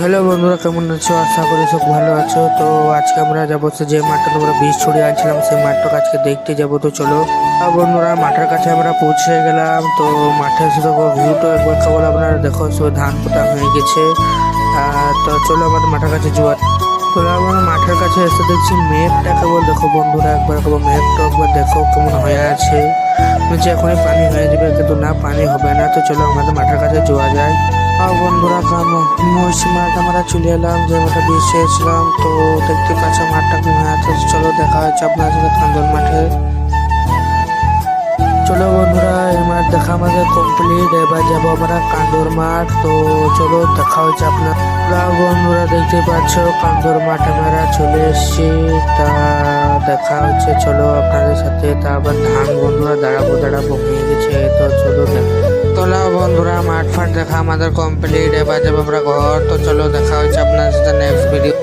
Hello বন্ধুরা, কেমন আছো? আশা করি সব ভালো আছো। তো আজকে আমরা যাবো যে মাঠটা আমরা বীজ ছড়িয়ে আনছিলাম, সেই মাঠটা আজকে দেখতে যাবো। তো চলো বন্ধুরা, মাঠের কাছে আমরা পৌঁছে গেলাম। তো মাঠে শুধু ভিউটা একবার কেবল আপনারা দেখো, সব ধান পোতা হয়ে গেছে। তো চলো আমাদের মাঠের কাছে যাওয়া। চলো আমরা মাঠের কাছে এসে দেখছি মেঘটা কেবল দেখো বন্ধুরা, একবার কেবল মেঘটা একবার দেখো কেমন হয়ে আছে। যে এখনই পানি হয়ে যাবে, কিন্তু না পানি হবে না। তো চলো আমাদের মাঠের কাছে যাওয়া যায়। বন্ধুরা, মহিষী মাঠ আমরা চলে এলাম, যে মাঠে বেশি এসলাম। তো দেখতে পাচ্ছ মাঠটা কেমন আছে। চলো দেখা হচ্ছে আপনার সাথে কান্দর মাঠে। চলো বন্ধুরা, এই মাঠ দেখা আমাদের কমপ্লিট। এবার যাবো আমরা কান্দর মাঠ। তো চলো দেখা হচ্ছে আপনার। বন্ধুরা দেখতে পাচ্ছ কান্দর মাঠ আমরা চলে এসছি। তা দেখা হচ্ছে চলো আপনাদের সাথে। তা আবার ধান বন্ধুরা দাঁড়াবো হয়ে গেছে। তো চলো তোলা বন্ধুরা, মাঠ ফাট দেখা আমাদের কমপ্লিট। এবার যাবো আমরা ঘর। তো চলো দেখা হচ্ছে আপনার সাথে নেক্সট ভিডিও।